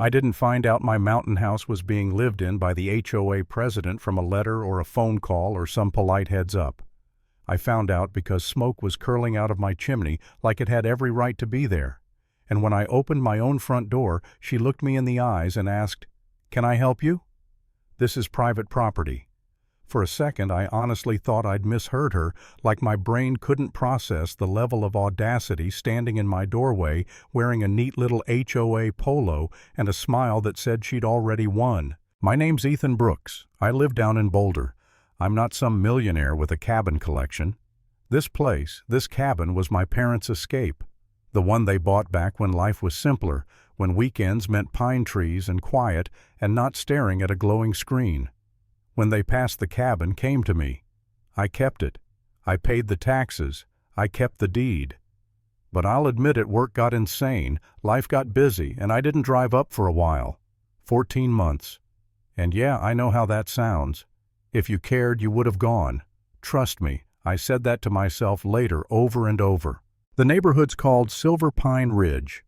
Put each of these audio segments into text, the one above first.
I didn't find out my mountain house was being lived in by the HOA president from a letter or a phone call or some polite heads up. I found out because smoke was curling out of my chimney like it had every right to be there. And when I opened my own front door, she looked me in the eyes and asked, "Can I help you?" This is private property. For a second, I honestly thought I'd misheard her, like my brain couldn't process the level of audacity standing in my doorway wearing a neat little HOA polo and a smile that said she'd already won. My name's Ethan Brooks. I live down in Boulder. I'm not some millionaire with a cabin collection. This place, this cabin, was my parents' escape. The one they bought back when life was simpler, when weekends meant pine trees and quiet and not staring at a glowing screen. When they passed the cabin came to me. I kept it. I paid the taxes. I kept the deed. But I'll admit it, work got insane, life got busy, and I didn't drive up for a while. 14 months. And yeah, I know how that sounds. If you cared, you would have gone. Trust me, I said that to myself later over and over. The neighborhood's called Silver Pine Ridge.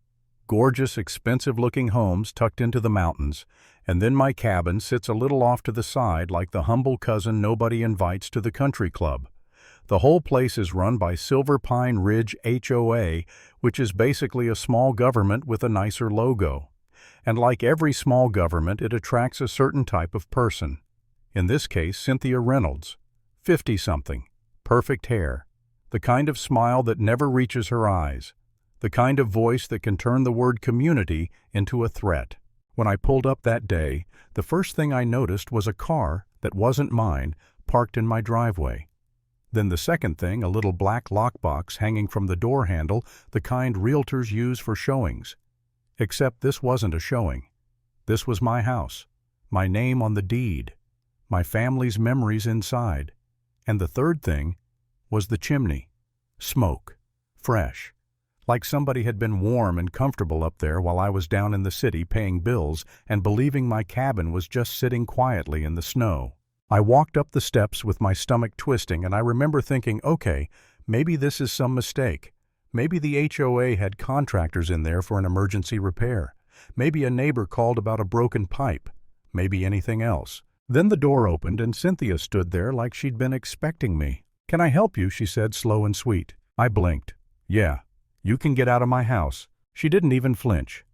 Gorgeous, expensive-looking homes tucked into the mountains, and then my cabin sits a little off to the side like the humble cousin nobody invites to the country club. The whole place is run by Silver Pine Ridge HOA, which is basically a small government with a nicer logo. And like every small government, it attracts a certain type of person. In this case, Cynthia Reynolds, 50-something, perfect hair, the kind of smile that never reaches her eyes, the kind of voice that can turn the word community into a threat. When I pulled up that day, the first thing I noticed was a car that wasn't mine parked in my driveway. Then the second thing, a little black lockbox hanging from the door handle, the kind realtors use for showings. Except this wasn't a showing. This was my house, my name on the deed, my family's memories inside. And the third thing was the chimney. Smoke. Fresh. Like somebody had been warm and comfortable up there while I was down in the city paying bills and believing my cabin was just sitting quietly in the snow. I walked up the steps with my stomach twisting, and I remember thinking, okay, maybe this is some mistake. Maybe the HOA had contractors in there for an emergency repair. Maybe a neighbor called about a broken pipe. Maybe anything else. Then the door opened and Cynthia stood there like she'd been expecting me. "Can I help you?" she said, slow and sweet. I blinked. "Yeah. You can get out of my house." She didn't even flinch.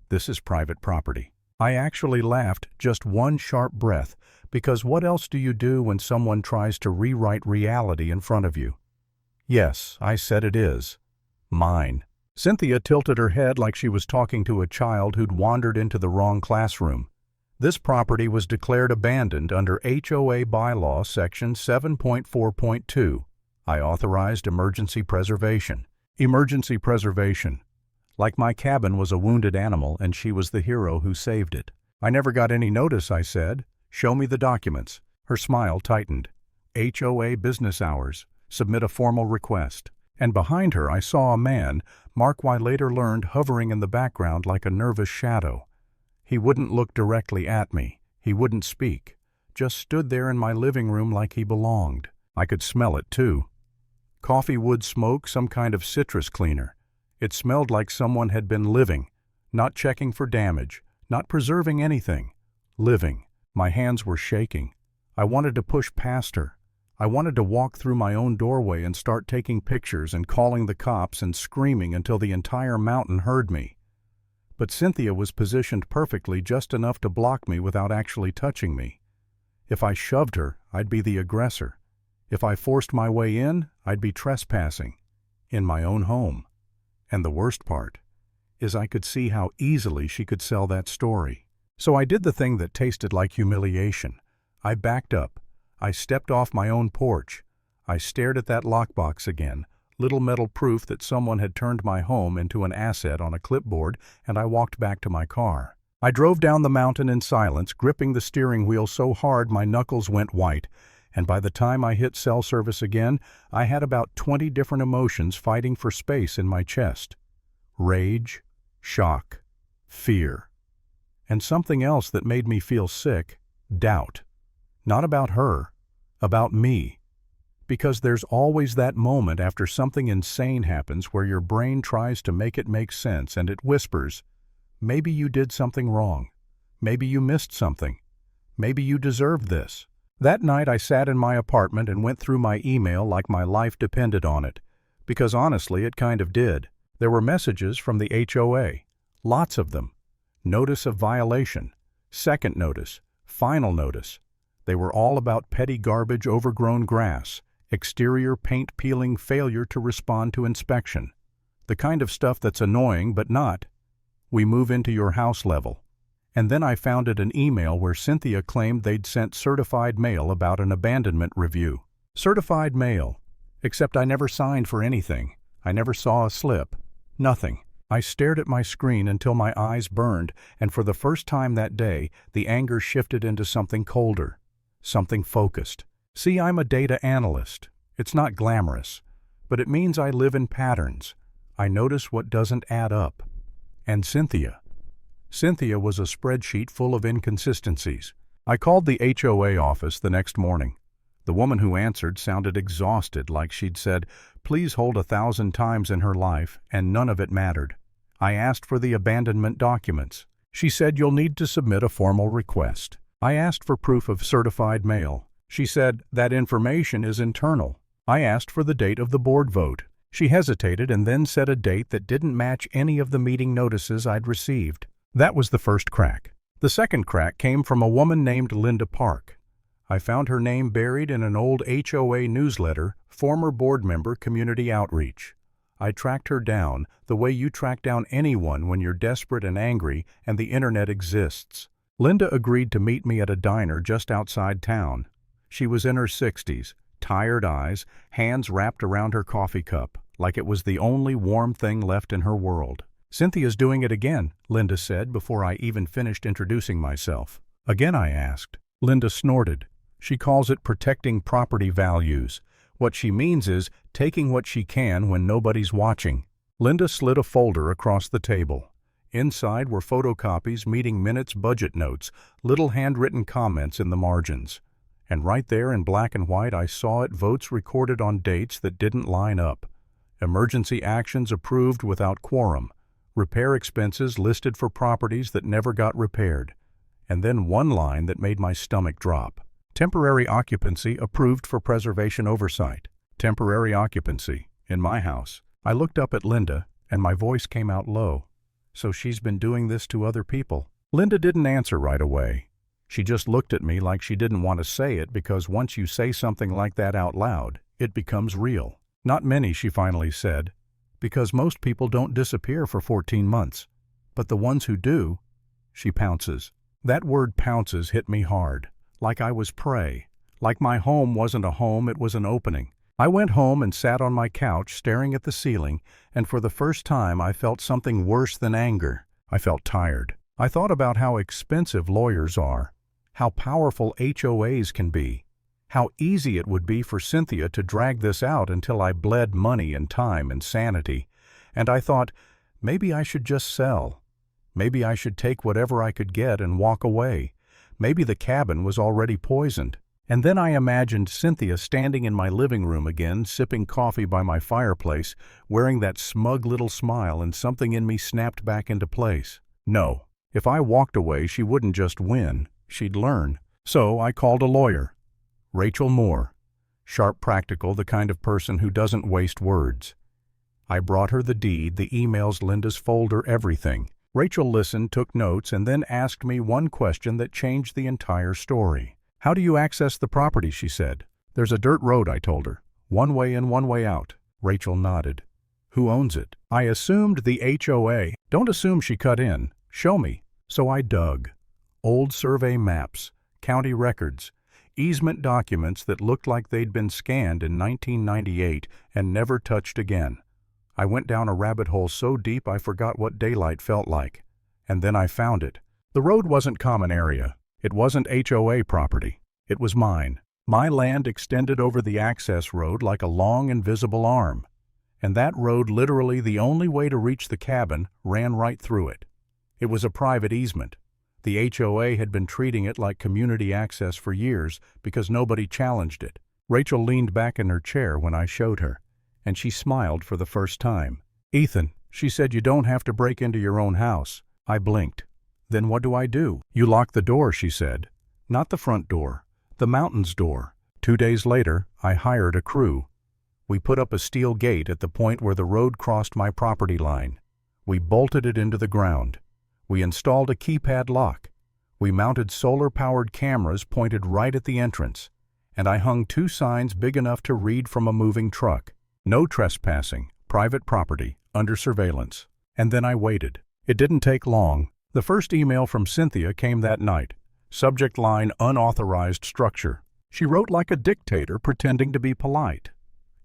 This is private property. I actually laughed just one sharp breath, because what else do you do when someone tries to rewrite reality in front of you? "Yes," I said, "it is. Mine." Cynthia tilted her head like she was talking to a child who'd wandered into the wrong classroom. This property was declared abandoned under HOA bylaw section 7.4.2. I authorized emergency preservation. Emergency preservation. Like my cabin was a wounded animal and she was the hero who saved it. "I never got any notice," I said. "Show me the documents." Her smile tightened. "HOA business hours. Submit a formal request." And behind her I saw a man, Mark I later learned, hovering in the background like a nervous shadow. He wouldn't look directly at me. He wouldn't speak. Just stood there in my living room like he belonged. I could smell it too. Coffee wood smoke, some kind of citrus cleaner. It smelled like someone had been living, not checking for damage, not preserving anything. Living. My hands were shaking. I wanted to push past her. I wanted to walk through my own doorway and start taking pictures and calling the cops and screaming until the entire mountain heard me. But Cynthia was positioned perfectly, just enough to block me without actually touching me. If I shoved her, I'd be the aggressor. If I forced my way in, I'd be trespassing. In my own home. And the worst part is I could see how easily she could sell that story. So I did the thing that tasted like humiliation. I backed up. I stepped off my own porch. I stared at that lockbox again, little metal proof that someone had turned my home into an asset on a clipboard, and I walked back to my car. I drove down the mountain in silence, gripping the steering wheel so hard my knuckles went white, and by the time I hit cell service again, I had about 20 different emotions fighting for space in my chest. Rage, shock, fear, and something else that made me feel sick, doubt. Not about her, about me. Because there's always that moment after something insane happens where your brain tries to make it make sense and it whispers, Maybe you did something wrong. Maybe you missed something. Maybe you deserved this. That night I sat in my apartment and went through my email like my life depended on it, because honestly it kind of did. There were messages from the HOA, lots of them. Notice of violation, second notice, final notice. They were all about petty garbage, overgrown grass, exterior paint peeling, failure to respond to inspection. The kind of stuff that's annoying but not. We move into your house level. And then I found an email where Cynthia claimed they'd sent certified mail about an abandonment review. Certified mail. Except I never signed for anything. I never saw a slip. Nothing. I stared at my screen until my eyes burned, and for the first time that day, the anger shifted into something colder. Something focused. See, I'm a data analyst. It's not glamorous, but it means I live in patterns. I notice what doesn't add up. And Cynthia. Cynthia was a spreadsheet full of inconsistencies. I called the HOA office the next morning. The woman who answered sounded exhausted, like she'd said, "Please hold 1,000 times in her life, and none of it mattered." I asked for the abandonment documents. She said, "You'll need to submit a formal request." I asked for proof of certified mail. She said, "That information is internal." I asked for the date of the board vote. She hesitated and then said a date that didn't match any of the meeting notices I'd received. That was the first crack. The second crack came from a woman named Linda Park. I found her name buried in an old HOA newsletter, former board member, community outreach. I tracked her down, the way you track down anyone when you're desperate and angry and the internet exists. Linda agreed to meet me at a diner just outside town. She was in her 60s, tired eyes, hands wrapped around her coffee cup, like it was the only warm thing left in her world. "Cynthia's doing it again," Linda said before I even finished introducing myself. "Again?" I asked. Linda snorted. "She calls it protecting property values. What she means is taking what she can when nobody's watching." Linda slid a folder across the table. Inside were photocopies, meeting minutes, budget notes, little handwritten comments in the margins. And right there in black and white I saw it, votes recorded on dates that didn't line up. Emergency actions approved without quorum. Repair expenses listed for properties that never got repaired. And then one line that made my stomach drop. Temporary occupancy approved for preservation oversight. Temporary occupancy, in my house. I looked up at Linda, and my voice came out low. "So she's been doing this to other people?" Linda didn't answer right away. She just looked at me like she didn't want to say it, because once you say something like that out loud, it becomes real. "Not many," she finally said, "because most people don't disappear for 14 months. But the ones who do," she pounces. That word pounces hit me hard. Like I was prey. Like my home wasn't a home, it was an opening. I went home and sat on my couch staring at the ceiling, and for the first time I felt something worse than anger. I felt tired. I thought about how expensive lawyers are, how powerful HOAs can be, how easy it would be for Cynthia to drag this out until I bled money and time and sanity. And I thought, maybe I should just sell. Maybe I should take whatever I could get and walk away. Maybe the cabin was already poisoned. And then I imagined Cynthia standing in my living room again, sipping coffee by my fireplace, wearing that smug little smile, and something in me snapped back into place. No, if I walked away, she wouldn't just win, she'd learn. So I called a lawyer. Rachel Moore. Sharp, practical, the kind of person who doesn't waste words. I brought her the deed, the emails, Linda's folder, everything. Rachel listened, took notes, and then asked me one question that changed the entire story. "How do you access the property?" she said. "There's a dirt road," I told her. "One way in, one way out." Rachel nodded. "Who owns it?" I assumed the HOA. Don't assume she cut in. Show me. So I dug. Old survey maps, county records, easement documents that looked like they'd been scanned in 1998 and never touched again. I went down a rabbit hole so deep I forgot what daylight felt like. And then I found it. The road wasn't common area. It wasn't HOA property. It was mine. My land extended over the access road like a long invisible arm. And that road, literally the only way to reach the cabin, ran right through it. It was a private easement. The HOA had been treating it like community access for years because nobody challenged it. Rachel leaned back in her chair when I showed her, and she smiled for the first time. "Ethan," she said, "you don't have to break into your own house. I blinked. Then what do I do? You lock the door, she said. Not the front door, the mountain's door. 2 days later, I hired a crew. We put up a steel gate at the point where the road crossed my property line. We bolted it into the ground. We installed a keypad lock. We mounted solar-powered cameras pointed right at the entrance. And I hung 2 signs big enough to read from a moving truck. No trespassing, private property, under surveillance. And then I waited. It didn't take long. The first email from Cynthia came that night. Subject line, unauthorized structure. She wrote like a dictator pretending to be polite.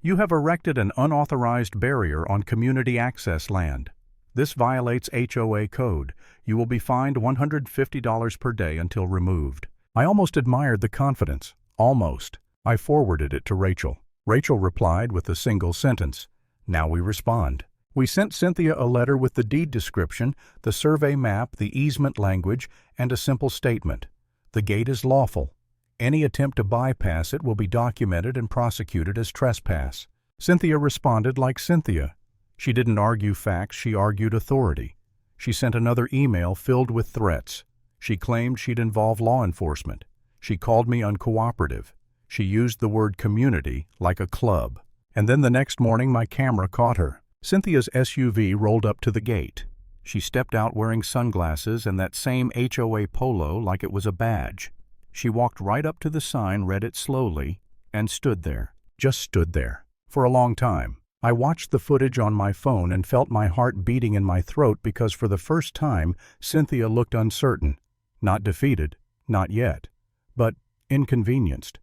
You have erected an unauthorized barrier on community access land. This violates HOA code. You will be fined $150 per day until removed. I almost admired the confidence. Almost. I forwarded it to Rachel. Rachel replied with a single sentence. Now we respond. We sent Cynthia a letter with the deed description, the survey map, the easement language, and a simple statement. The gate is lawful. Any attempt to bypass it will be documented and prosecuted as trespass. Cynthia responded like Cynthia. She didn't argue facts, she argued authority. She sent another email filled with threats. She claimed she'd involve law enforcement. She called me uncooperative. She used the word community like a club. And then the next morning my camera caught her. Cynthia's SUV rolled up to the gate. She stepped out wearing sunglasses and that same HOA polo like it was a badge. She walked right up to the sign, read it slowly, and stood there. Just stood there. For a long time. I watched the footage on my phone and felt my heart beating in my throat because for the first time, Cynthia looked uncertain. Not defeated. Not yet. But inconvenienced.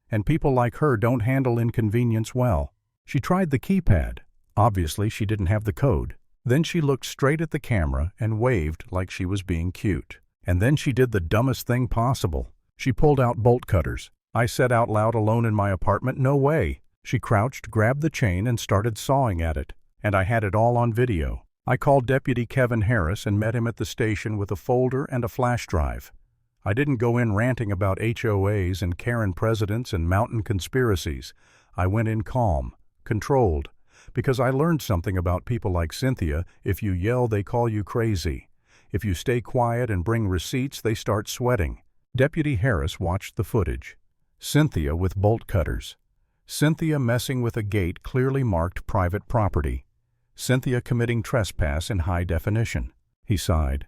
And people like her don't handle inconvenience well. She tried the keypad. Obviously, she didn't have the code. Then she looked straight at the camera and waved like she was being cute. And then she did the dumbest thing possible. She pulled out bolt cutters. I said out loud alone in my apartment, no way. She crouched, grabbed the chain, and started sawing at it. And I had it all on video. I called Deputy Kevin Harris and met him at the station with a folder and a flash drive. I didn't go in ranting about HOAs and Karen presidents and mountain conspiracies. I went in calm, controlled, because I learned something about people like Cynthia. If you yell, they call you crazy. If you stay quiet and bring receipts, they start sweating. Deputy Harris watched the footage. Cynthia with bolt cutters. Cynthia messing with a gate clearly marked private property. Cynthia committing trespass in high definition. He sighed.